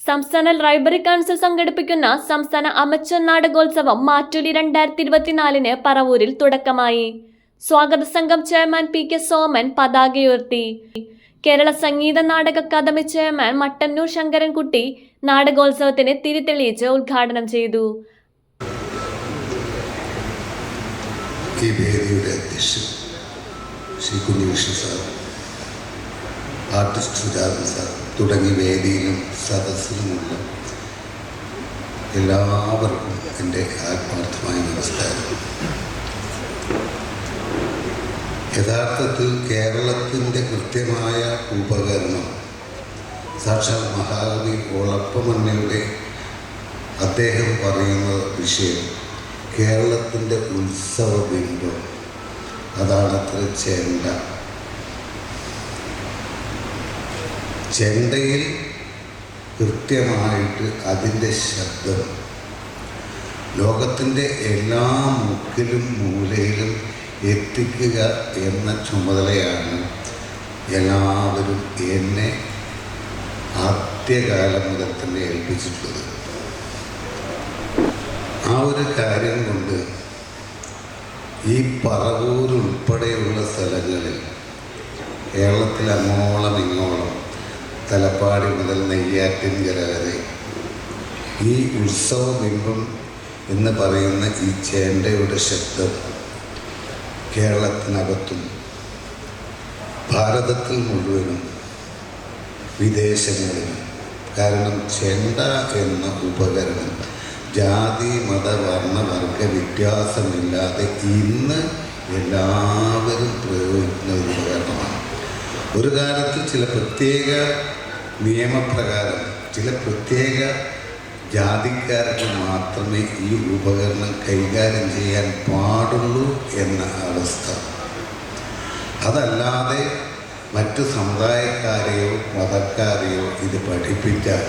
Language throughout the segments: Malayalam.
സംസ്ഥാന ലൈബ്രറി കൗൺസിൽ സംഘടിപ്പിക്കുന്ന സംസ്ഥാന അമച്വർ നാടകോത്സവം മാറ്റൂലി 2024 പറവൂരിൽ തുടക്കമായി. സ്വാഗത സംഘം chairman PK Soman പതാകയുയർത്തി. Kerala Sangeetha Nataka academy chairman Mattannur Sankarankutty നാടകോത്സവത്തിന് തിരിതെളിയിച്ച് ഉദ്ഘാടനം ചെയ്തു. ഈ വേദിയുടെ അധ്യക്ഷൻ Shri Kunhikrishnan sir, artist Sujathan sir തുടങ്ങി വേദിയിലും സദസ്സിലുമുള്ള എല്ലാവർക്കും എൻ്റെ ആത്മാർത്ഥമായ നമസ്കാരം. യഥാർത്ഥത്തിൽ കേരളത്തിൻ്റെ കൃത്യമായ ഉപകരണം സാക്ഷാൽ മഹാകവി ഓളപ്പമണ്ണയുടെ അദ്ദേഹം പറയുന്ന വിഷയം കേരളത്തിൻ്റെ ഉത്സവ ബിംബം, അതാണത്ര ചെണ്ട. ചെണ്ടയിൽ കൃത്യമായിട്ട് അതിൻ്റെ ശബ്ദം ലോകത്തിൻ്റെ എല്ലാ മുക്കിലും മൂലയിലും എത്തിക്കുക എന്ന ചുമതലയാണ് എല്ലാവരും എന്നെ ആദ്യകാലം മുതൽ തന്നെ ഏൽപ്പിച്ചിട്ടുള്ളത്. ആ ഒരു കാര്യം കൊണ്ട് ഈ പറവൂർ ഉൾപ്പെടെയുള്ള സ്ഥലങ്ങളിൽ കേരളത്തിൽ അങ്ങോളം ഇങ്ങോളം തലപ്പാടി മുതൽ നെയ്യാറ്റിൻകര വരെ ഈ ഉത്സവ ബിംബം എന്ന് പറയുന്ന ഈ ചേണ്ടയുടെ ശബ്ദം കേരളത്തിനകത്തും ഭാരതത്തിൽ മുഴുവനും വിദേശങ്ങളിലും, കാരണം ചെണ്ട എന്ന ഉപകരണം ജാതി മത വർണ്ണ വർഗ വ്യത്യാസമില്ലാതെ ഇന്ന് എല്ലാവരും പ്രയോഗിക്കുന്ന ഒരു ഉപകരണമാണ്. ഒരു കാലത്ത് ചില പ്രത്യേക നിയമപ്രകാരം ചില പ്രത്യേക ജാതിക്കാർക്ക് മാത്രമേ ഈ ഉപകരണം കൈകാര്യം ചെയ്യാൻ പാടുള്ളൂ എന്ന അവസ്ഥ. അതല്ലാതെ മറ്റു സമുദായക്കാരെയോ മതക്കാരെയോ ഇത് പഠിപ്പിച്ചാൽ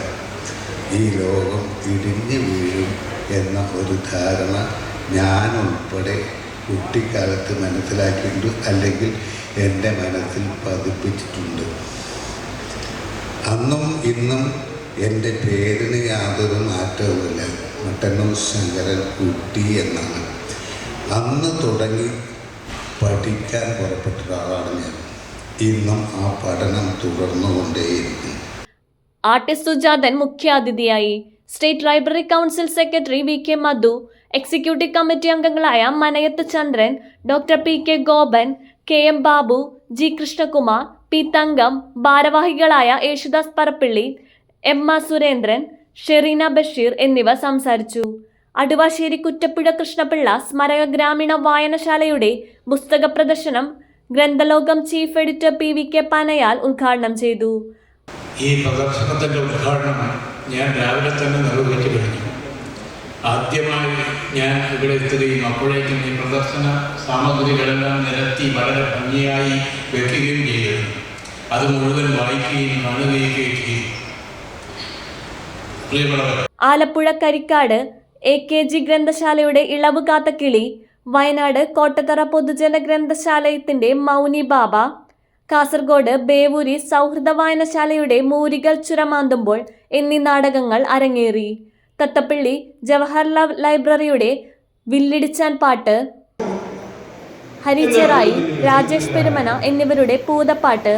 ഈ ലോകം ഇടിഞ്ഞു വീഴും എന്ന ഒരു ധാരണ ഞാനുൾപ്പെടെ കുട്ടിക്കാലത്ത് മനസ്സിലാക്കിയിട്ടുണ്ട്, അല്ലെങ്കിൽ എൻ്റെ മനസ്സിൽ പതിപ്പിച്ചിട്ടുണ്ട്. അന്നും ഇന്നും എൻ്റെ പേരിന് യാതൊരു മാറ്റവുമില്ല. മട്ടന്നൂർ ശങ്കരൻകുട്ടി എന്നാണ്. അന്ന് തുടങ്ങി പഠിക്കാൻ പുറപ്പെട്ട ഒരാളാണ് ഞാൻ. ഇന്നും ആ പഠനം തുടർന്നുകൊണ്ടേയിരിക്കുന്നു. ആർട്ടിസ്റ്റ് സുജാതൻ മുഖ്യാതിഥിയായി. State library council secretary VK Madhu, executive committee അംഗങ്ങളായ Manayath Chandran, doctor PK Gopan, KM Babu, G Krishnakumar, P Thankam, ഭാരവാഹികളായ യേശുദാസ് പറപ്പിള്ളി, MA സുരേന്ദ്രൻ, ഷെറീന ബഷീർ എന്നിവർ സംസാരിച്ചു. അടുവാശ്ശേരി കുറ്റപ്പുഴ കൃഷ്ണപിള്ള സ്മാരക ഗ്രാമീണ വായനശാലയുടെ പുസ്തക പ്രദർശനം ഗ്രന്ഥലോകം ചീഫ് എഡിറ്റർ PVK പനയാൽ ഉദ്ഘാടനം ചെയ്തു. ഈ പ്രദർശനത്തിൻ്റെ ഉദ്ഘാടനം ഞാൻ രാവിലെ തന്നെ നിർവഹിച്ചു കഴിഞ്ഞു. ആദ്യമായി ഞാൻ ഇവിടെ എത്തുകയും അപ്പോഴേക്കും ഈ പ്രദർശന സാമഗ്രികളെല്ലാം നിരത്തി വളരെ ഭംഗിയായി വെക്കുകയും ചെയ്തിരുന്നു. അത് മുഴുവൻ വായിക്കുകയും കാണുകയും ചെയ്തു. ആലപ്പുഴ കരിക്കാട് AKG ഗ്രന്ഥശാലയുടെ ഇളവ് കാത്ത കിളി, വയനാട് കോട്ടത്തറ പൊതുജന ഗ്രന്ഥശാലയത്തിന്റെ മൗനി ബാബ, കാസർഗോഡ് ബേവൂരി സൗഹൃദ വായനശാലയുടെ മൂരികൾ ചുരമാന്തുമ്പോൾ എന്നീ നാടകങ്ങൾ അരങ്ങേറി. തത്തപ്പള്ളി ജവഹർലാൽ ലൈബ്രറിയുടെ വില്ലിടിച്ചാൻ പാട്ട്, ഹരിചെറായി, രാജേഷ് പെരുമന എന്നിവരുടെ പൂതപ്പാട്ട്,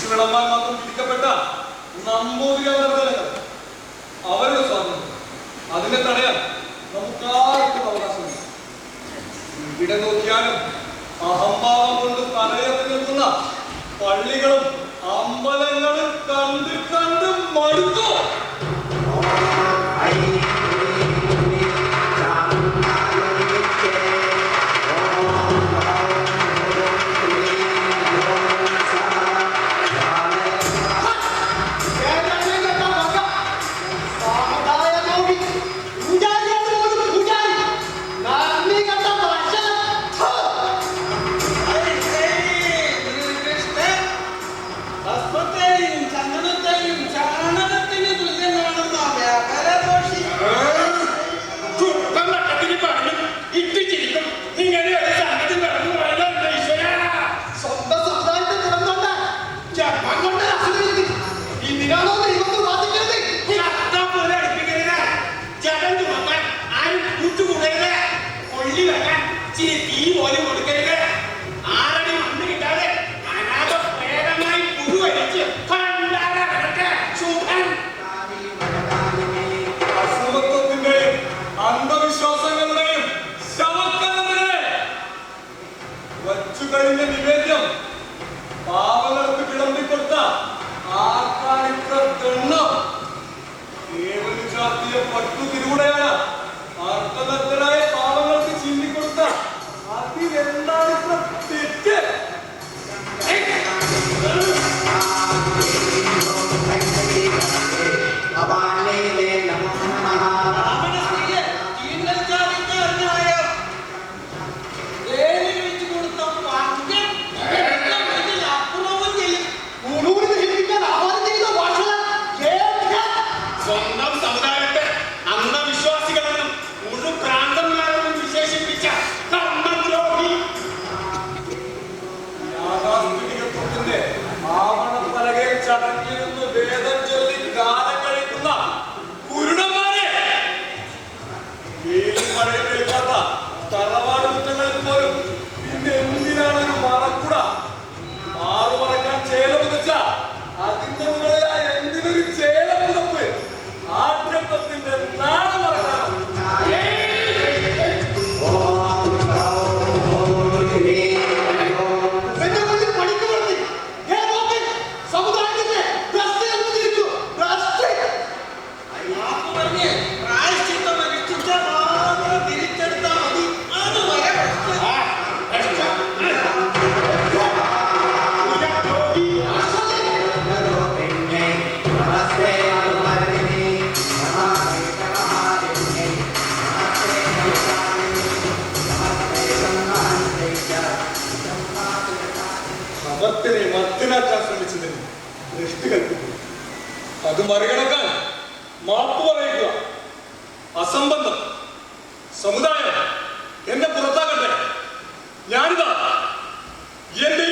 കുരിശു വിളമ്പാൻ മാത്രം വിധിക്കപ്പെട്ട നമ്പൂതിരികളുടെ അവരുടെ സ്വാതന്ത്ര്യം അതിനെ തടയാൻ നമുക്കാർക്കും അവകാശമില്ല. ഇവിടെ നോക്കിയാലും അഹംഭാവം കൊണ്ട് തലയത്ത് നിൽക്കുന്ന പള്ളികളും അമ്പലങ്ങളും കണ്ട് കണ്ട് മടുത്തു. അന്ധവിശ്വാസങ്ങളുടെയും ശവക്കലത്തിനെ വച്ചുകഴിഞ്ഞ നിവേദ്യം പാവങ്ങൾക്ക് വിളമ്പിക്കൊടുത്ത ആർക്കാണിത്ര ദണ്ണം ഏതൊരു ചാർത്തിയ പട്ടുതിലൂടെയാണ് അർത്ഥനത്തരായ പാവങ്ങൾക്ക് ചീന്തിക്കൊടുത്ത അതിലെന്താണ് ഇത്ര തെറ്റ്? തറവാട് കുറ്റങ്ങളിൽ പോലും പിന്നെ എന്തിനാണ് ഒരു മറക്കുട മാറു മറക്കാൻ ചേല പുതച്ച അതിന്റെ മുകളിലായ എന്തിനൊരു ചേല പുതപ്പ് ആദ്യത്വത്തിന്റെ നാട് മറക്കണം. ഭക്തനെ മർദ്ദനാക്കാൻ ശ്രമിച്ചതിന് ദൃഷ്ടി കൽപ്പിക്കുന്നു. അത് മറികടക്കാൻ മാപ്പ് പറയുക അസംബന്ധം. സമുദായം എന്നെ പുറത്താക്കട്ടെ. ഞാനിതാ എന്റെ